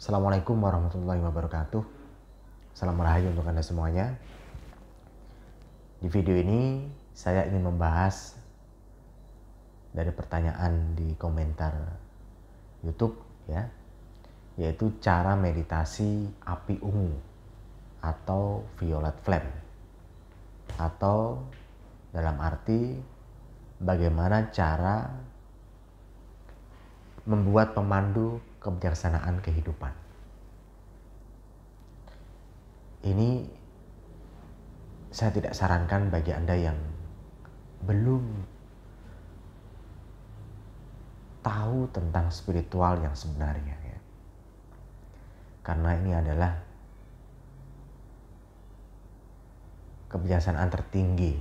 Assalamualaikum warahmatullahi wabarakatuh. Salam rahayu untuk Anda semuanya. Di video ini saya ingin membahas dari pertanyaan di komentar YouTube ya, yaitu cara meditasi api ungu atau violet flame, atau dalam arti bagaimana cara membuat pemandu kebijaksanaan kehidupan. Ini saya tidak sarankan bagi Anda yang belum tahu tentang spiritual yang sebenarnya ya. Karena ini adalah kebijaksanaan tertinggi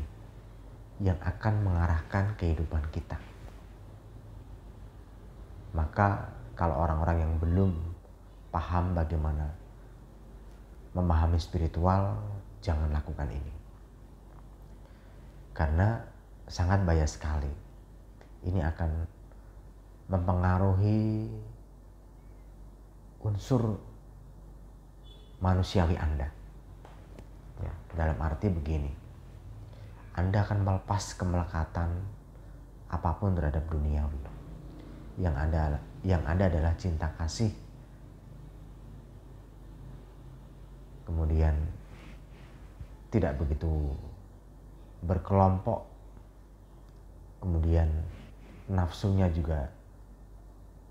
yang akan mengarahkan kehidupan kita. Maka kalau orang-orang yang belum paham bagaimana memahami spiritual, jangan lakukan ini. Karena sangat bahaya sekali. Ini akan mempengaruhi unsur manusiawi Anda. Ya, dalam arti begini, Anda akan melepas kemelekatan apapun terhadap duniawi. Yang ada adalah cinta kasih. Kemudian tidak begitu berkelompok. Kemudian nafsunya juga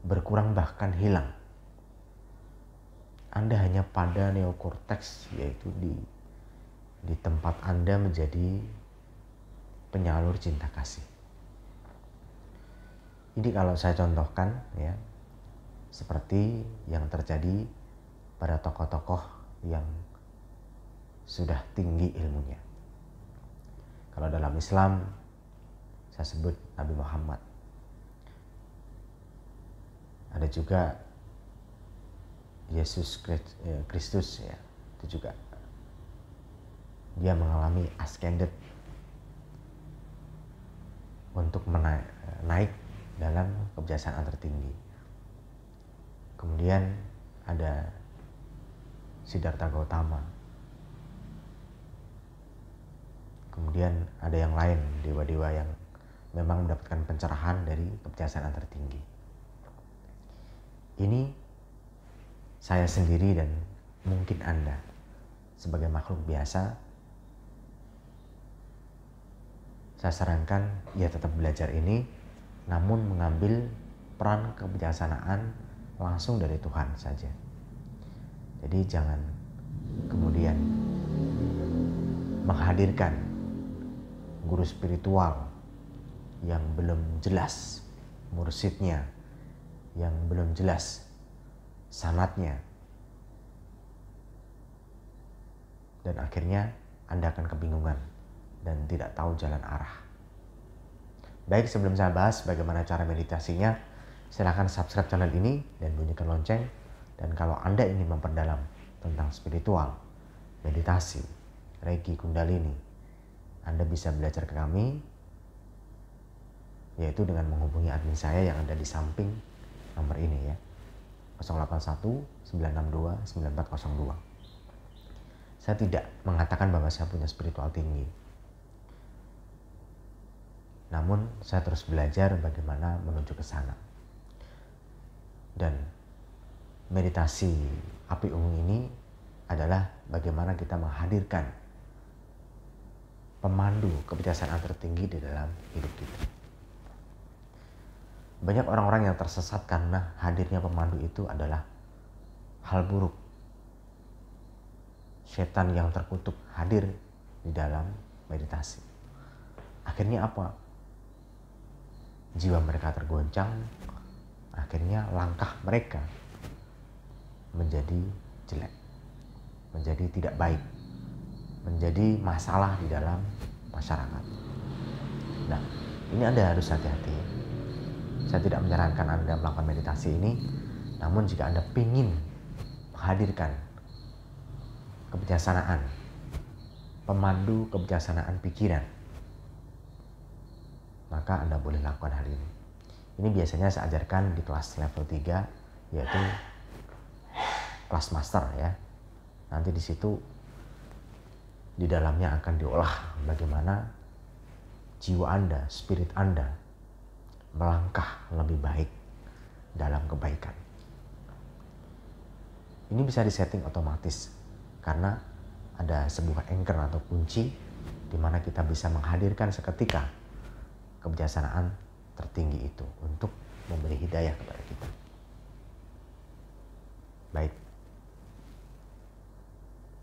berkurang bahkan hilang. Anda hanya pada neokorteks, yaitu di tempat Anda menjadi penyalur cinta kasih. Ini kalau saya contohkan ya, seperti yang terjadi pada tokoh-tokoh yang sudah tinggi ilmunya. Kalau dalam Islam saya sebut Nabi Muhammad. Ada juga Yesus Kristus ya, itu juga dia mengalami ascended untuk naik dalam kebijaksanaan tertinggi. Kemudian ada Siddhartha Gautama. Kemudian ada yang lain, dewa-dewa yang memang mendapatkan pencerahan dari kebijaksanaan tertinggi. Ini saya sendiri dan mungkin Anda sebagai makhluk biasa, saya sarankan ya tetap belajar ini, namun mengambil peran kebijaksanaan langsung dari Tuhan saja. Jadi jangan kemudian menghadirkan guru spiritual yang belum jelas mursyidnya, yang belum jelas sanatnya, dan akhirnya Anda akan kebingungan dan tidak tahu jalan arah. Baik, sebelum saya bahas bagaimana cara meditasinya, silakan subscribe channel ini dan bunyikan lonceng. Dan kalau Anda ingin memperdalam tentang spiritual, meditasi, Reiki, Kundalini, Anda bisa belajar ke kami, yaitu dengan menghubungi admin saya yang ada di samping nomor ini ya, 081 962 9402. Saya tidak mengatakan bahwa saya punya spiritual tinggi, namun saya terus belajar bagaimana menuju ke sana. Dan meditasi api ungu ini adalah bagaimana kita menghadirkan pemandu kebijaksanaan tertinggi di dalam hidup kita. Banyak orang-orang yang tersesat karena hadirnya pemandu itu adalah hal buruk. Setan yang terkutuk hadir di dalam meditasi. Akhirnya apa? Jiwa mereka tergoncang. Akhirnya langkah mereka menjadi jelek, menjadi tidak baik, menjadi masalah di dalam masyarakat. Nah, ini Anda harus hati-hati. Saya tidak menyarankan Anda melakukan meditasi ini, namun jika Anda ingin menghadirkan kebijaksanaan, pemandu kebijaksanaan pikiran, maka Anda boleh lakukan hal ini. Ini biasanya saya ajarkan di kelas level 3, yaitu kelas master ya. Nanti di situ di dalamnya akan diolah bagaimana jiwa Anda, spirit Anda melangkah lebih baik dalam kebaikan. Ini bisa disetting otomatis karena ada sebuah anchor atau kunci di mana kita bisa menghadirkan seketika kebijaksanaan tertinggi itu untuk memberi hidayah kepada kita. Baik.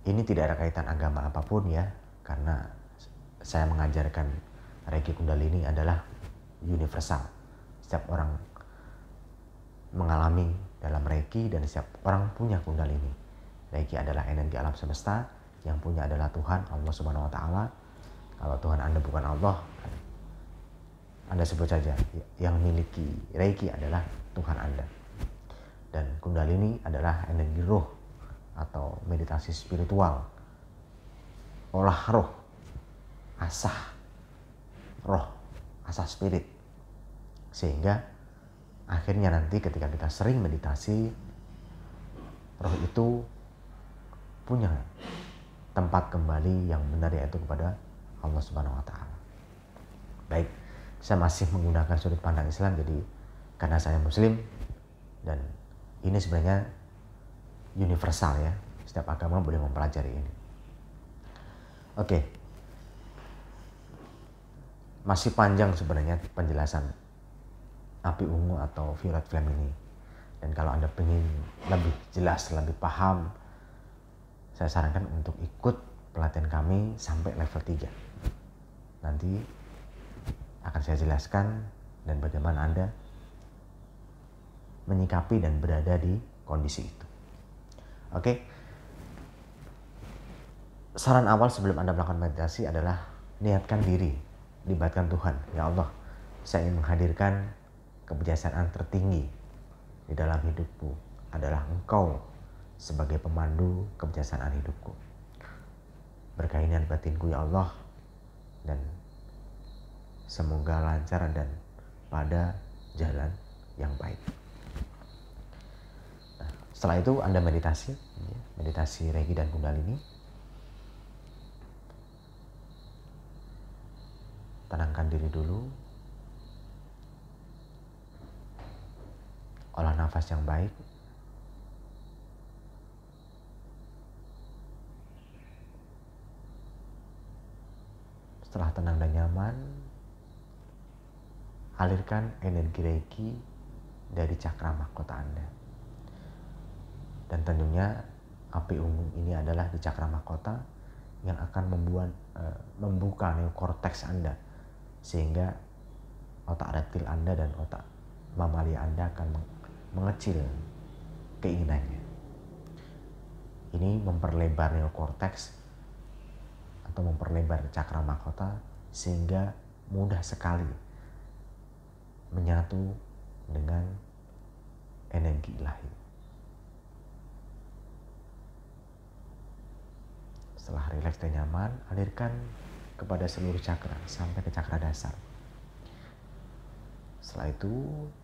Ini tidak ada kaitan agama apapun ya, karena saya mengajarkan Reiki Kundalini adalah universal. Setiap orang mengalami dalam Reiki dan setiap orang punya Kundalini. Reiki adalah energi alam semesta, yang punya adalah Tuhan, Allah Subhanahu wa Ta'ala. Kalau Tuhan Anda bukan Allah, Anda sebut saja yang memiliki Reiki adalah Tuhan Anda. Dan Kundalini adalah energi roh atau meditasi spiritual, olah roh, asah roh, asah spirit. Sehingga akhirnya nanti ketika kita sering meditasi, roh itu punya tempat kembali yang benar, yaitu kepada Allah Subhanahu wa Ta'ala. Baik, saya masih menggunakan sudut pandang Islam, jadi karena saya Muslim dan ini sebenarnya universal ya, setiap agama boleh mempelajari ini. Oke, masih panjang sebenarnya penjelasan api ungu atau violet flame ini. Dan kalau Anda ingin lebih jelas, lebih paham, saya sarankan untuk ikut pelatihan kami sampai level 3. Nanti akan saya jelaskan dan bagaimana Anda menyikapi dan berada di kondisi itu. Oke. Saran awal sebelum Anda melakukan meditasi adalah niatkan diri, libatkan Tuhan. Ya Allah, saya ingin menghadirkan kebijaksanaan tertinggi di dalam hidupku adalah Engkau sebagai pemandu kebijaksanaan hidupku. Berkahi niat batinku ya Allah, dan semoga lancar dan pada jalan yang baik. Nah, setelah itu Anda meditasi Reiki dan Kundalini. Tenangkan diri dulu. Olah nafas yang baik. Setelah tenang dan nyaman, alirkan energi Reiki dari cakra mahkota Anda. Dan tentunya api ungu ini adalah di cakra mahkota yang akan membuka neokorteks Anda, sehingga otak reptil Anda dan otak mamalia Anda akan mengecil keinginannya. Ini memperlebar neokorteks atau memperlebar cakra mahkota sehingga mudah sekali menyatu dengan energi ilahi. Setelah rileks dan nyaman, alirkan kepada seluruh cakra sampai ke cakra dasar. Setelah itu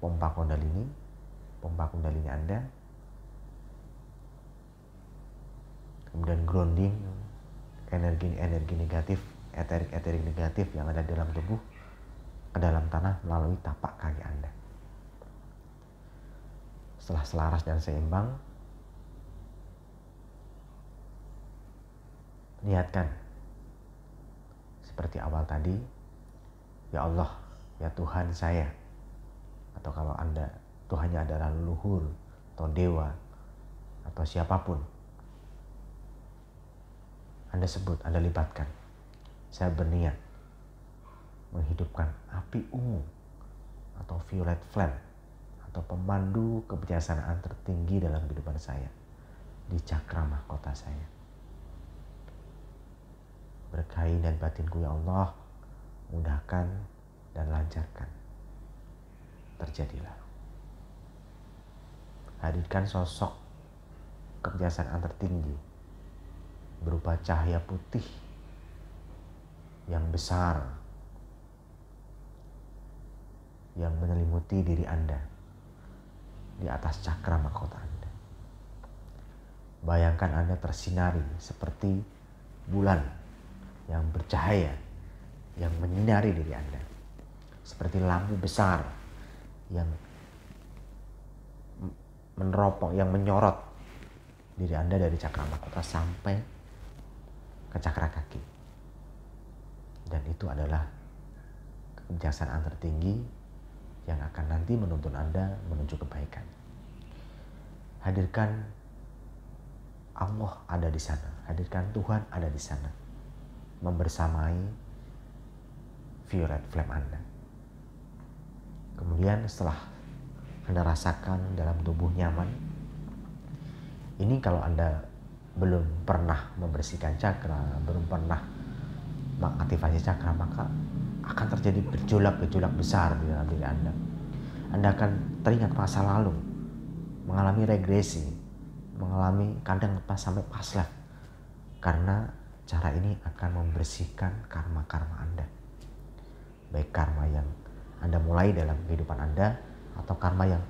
pompa kundalini Anda, kemudian grounding energi negatif, eterik negatif yang ada dalam tubuh ke dalam tanah melalui tapak kaki Anda. Setelah selaras dan seimbang, niatkan seperti awal tadi, ya Allah, ya Tuhan saya, atau kalau Anda Tuhannya adalah leluhur atau dewa atau siapapun, Anda sebut, Anda libatkan. Saya berniat menghidupkan api ungu atau violet flame atau pemandu kebijaksanaan tertinggi dalam kehidupan saya di cakra mahkota saya. Berkahi dan batinku ya Allah, mudahkan dan lancarkan. Terjadilah. Hadirkan sosok kebijaksanaan tertinggi berupa cahaya putih yang besar yang menyelimuti diri Anda di atas cakra mahkota Anda. Bayangkan Anda tersinari seperti bulan yang bercahaya, yang menyinari diri Anda. Seperti lampu besar yang meneropong, yang menyorot diri Anda dari cakra mahkota sampai ke cakra kaki. Dan itu adalah kebijaksanaan tertinggi yang akan nanti menuntun Anda menuju kebaikan. Hadirkan Allah ada di sana, hadirkan Tuhan ada di sana, membersamai violet flame Anda. Kemudian setelah Anda rasakan dalam tubuh nyaman, ini kalau Anda belum pernah membersihkan cakra, belum pernah mengaktifasi cakra, maka akan terjadi gejolak-gejolak besar di dalam diri Anda. Anda akan teringat masa lalu, mengalami regresi, mengalami kadang sampai past life, karena cara ini akan membersihkan karma-karma Anda. Baik karma yang Anda mulai dalam kehidupan Anda atau karma yang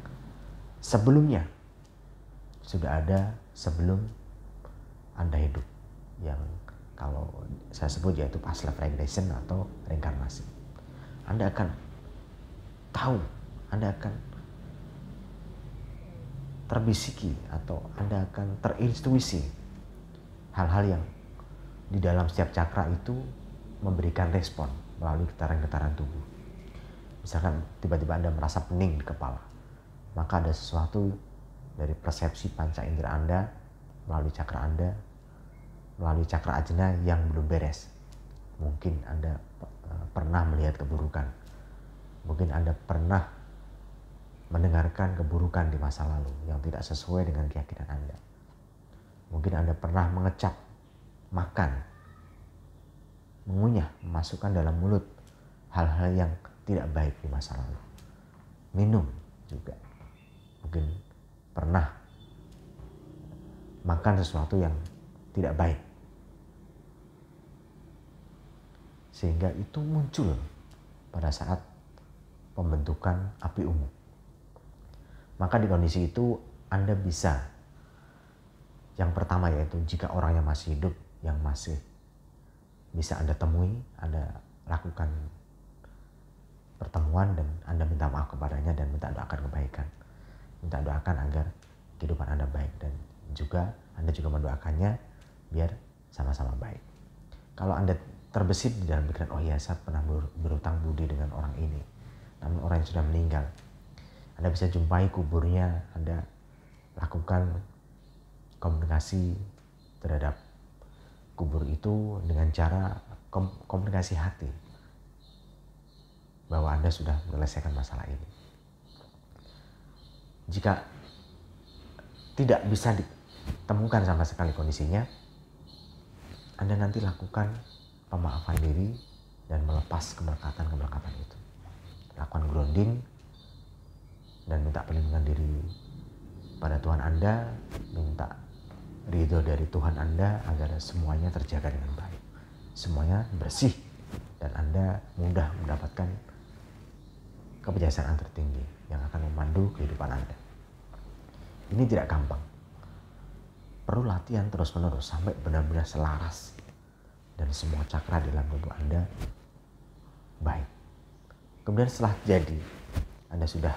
sebelumnya sudah ada sebelum Anda hidup, yang kalau saya sebut yaitu past life regression atau reinkarnasi. Anda akan tahu, Anda akan terbisiki atau Anda akan terintuisi hal-hal yang di dalam setiap cakra itu memberikan respon melalui getaran-getaran tubuh. Misalkan tiba-tiba Anda merasa pening di kepala, maka ada sesuatu dari persepsi panca indera Anda melalui cakra Anda, melalui cakra ajna yang belum beres. Mungkin Anda pernah melihat keburukan, mungkin Anda pernah mendengarkan keburukan di masa lalu yang tidak sesuai dengan keyakinan Anda. Mungkin Anda pernah mengecap, makan, mengunyah, memasukkan dalam mulut hal-hal yang tidak baik di masa lalu. Minum juga. Mungkin pernah makan sesuatu yang tidak baik. Sehingga itu muncul pada saat pembentukan api ungu. Maka di kondisi itu Anda bisa, yang pertama yaitu jika orang yang masih hidup, yang masih bisa Anda temui, Anda lakukan pertemuan dan Anda minta maaf kepadanya dan minta doakan kebaikan. Minta doakan agar kehidupan Anda baik, dan juga Anda juga mendoakannya biar sama-sama baik. Kalau Anda terbesit di dalam pikiran, oh iya saya pernah berutang budi dengan orang ini, namun orang yang sudah meninggal, Anda bisa jumpai kuburnya, Anda lakukan komunikasi terhadap kubur itu dengan cara komunikasi hati, bahwa Anda sudah menyelesaikan masalah ini. Jika tidak bisa ditemukan sama sekali kondisinya, Anda nanti lakukan pemaafan diri dan melepas kemelekatan itu. Lakukan grounding dan minta perlindungan diri pada Tuhan Anda, minta ridho dari Tuhan Anda agar semuanya terjaga dengan baik, semuanya bersih, dan Anda mudah mendapatkan kebijaksanaan tertinggi yang akan memandu kehidupan Anda. Ini tidak gampang, perlu latihan terus-menerus sampai benar-benar selaras dan semua cakra di dalam tubuh Anda baik. Kemudian setelah jadi, Anda sudah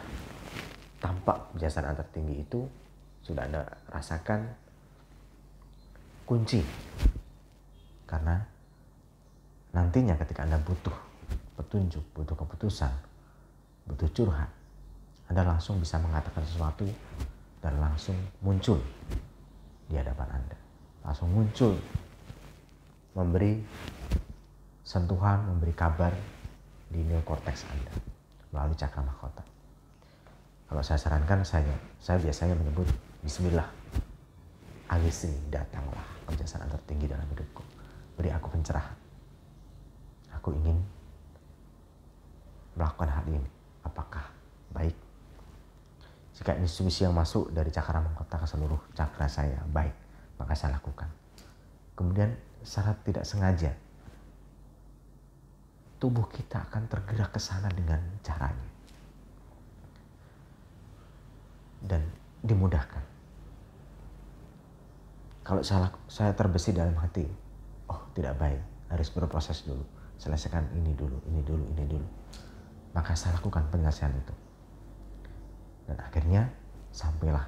tampak kebijaksanaan tertinggi itu, sudah Anda rasakan kunci. Karena nantinya ketika Anda butuh petunjuk, butuh keputusan, butuh curhat, Anda langsung bisa mengatakan sesuatu dan langsung muncul di hadapan Anda. Langsung muncul memberi sentuhan, memberi kabar di neokorteks Anda melalui cakra mahkota. Kalau saya sarankan, saya biasanya menyebut Bismillah, Agisi, datanglah kebijaksanaan tertinggi dalam hidupku, beri aku pencerahan, aku ingin melakukan hal ini, apakah baik? Jika instruksi yang masuk dari cakra mahkota ke seluruh cakra saya baik, maka saya lakukan. Kemudian secara tidak sengaja tubuh kita akan tergerak ke sana dengan caranya dan dimudahkan. Kalau saya terbesit dalam hati, oh tidak baik, harus berproses dulu, selesaikan ini dulu, ini dulu, ini dulu. Maka saya lakukan penyelesaian itu. Dan akhirnya sampailah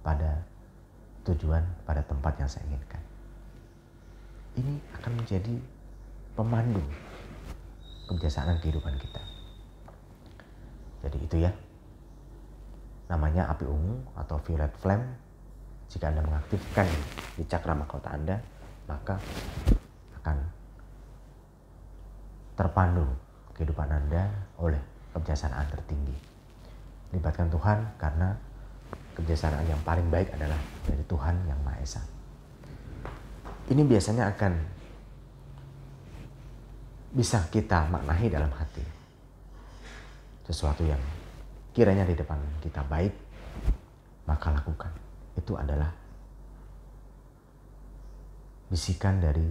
pada tujuan, pada tempat yang saya inginkan. Ini akan menjadi pemandu kebijaksanaan kehidupan kita. Jadi itu ya, namanya api ungu atau violet flame. Jika Anda mengaktifkan di cakra mahkota Anda, maka akan terpandu kehidupan Anda oleh kebijaksanaan tertinggi. Libatkan Tuhan, karena kebijaksanaan yang paling baik adalah dari Tuhan Yang Maha Esa. Ini biasanya akan bisa kita maknai dalam hati. Sesuatu yang kiranya di depan kita baik, maka lakukan. Itu adalah bisikan dari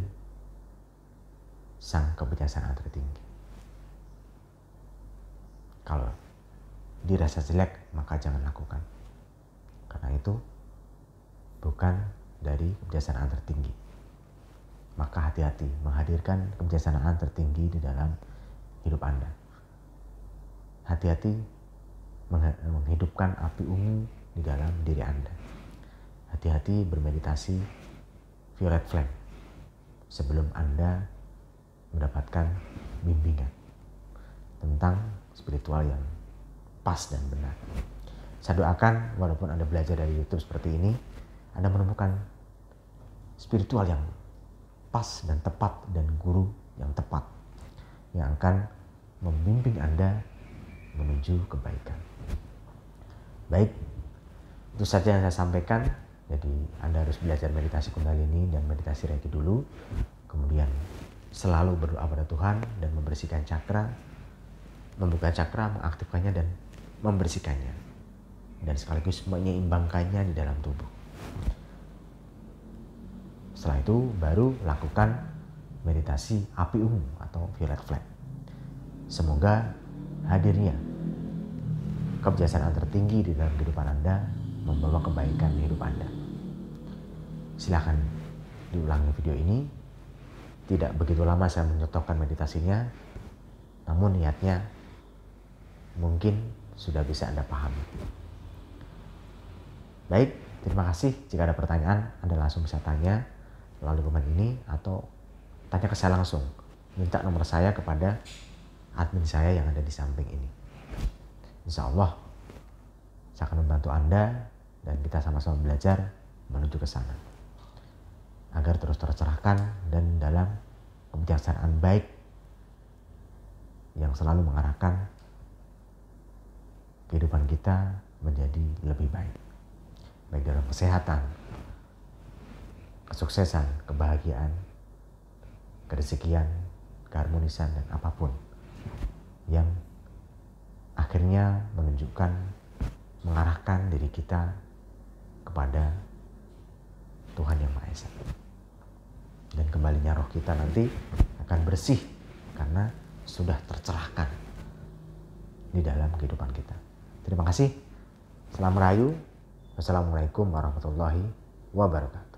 Sang Kebijaksanaan tertinggi. Kalau dirasa jelek, maka jangan lakukan. Karena itu bukan dari kebijaksanaan tertinggi. Maka hati-hati menghadirkan kebijaksanaan tertinggi di dalam hidup Anda. Hati-hati menghidupkan api ungu di dalam diri Anda. Hati-hati bermeditasi violet flame sebelum Anda mendapatkan bimbingan tentang spiritual yang pas dan benar. Saya doakan walaupun Anda belajar dari YouTube seperti ini, Anda menemukan spiritual yang pas dan tepat dan guru yang tepat yang akan membimbing Anda menuju kebaikan. Baik, itu saja yang saya sampaikan. Jadi Anda harus belajar meditasi Kundalini dan meditasi Reiki dulu. Kemudian selalu berdoa pada Tuhan dan membersihkan cakra, membuka cakra, mengaktifkannya dan membersihkannya. Dan sekaligus menyeimbangkannya di dalam tubuh. Setelah itu baru lakukan meditasi api ungu atau violet flame. Semoga hadirnya kebijaksanaan tertinggi di dalam kehidupan Anda membawa kebaikan di hidup Anda. Silahkan diulangi video ini. Tidak begitu lama saya menyotokkan meditasinya, namun niatnya mungkin sudah bisa Anda pahami. Baik, terima kasih. Jika ada pertanyaan, Anda langsung bisa tanya melalui komen ini atau tanya ke saya langsung. Minta nomor saya kepada admin saya yang ada di samping ini. Insya Allah saya akan membantu Anda dan kita sama-sama belajar menuju ke sana agar terus tercerahkan dan dalam kebijaksanaan baik yang selalu mengarahkan kehidupan kita menjadi lebih baik dalam kesehatan, kesuksesan, kebahagiaan, kerezekian, keharmonisan, dan apapun yang akhirnya mengarahkan diri kita kepada Tuhan Yang Maha Esa. Dan kembalinya roh kita nanti akan bersih karena sudah tercerahkan di dalam kehidupan kita. Terima kasih. Salam rahayu. Wassalamualaikum warahmatullahi wabarakatuh.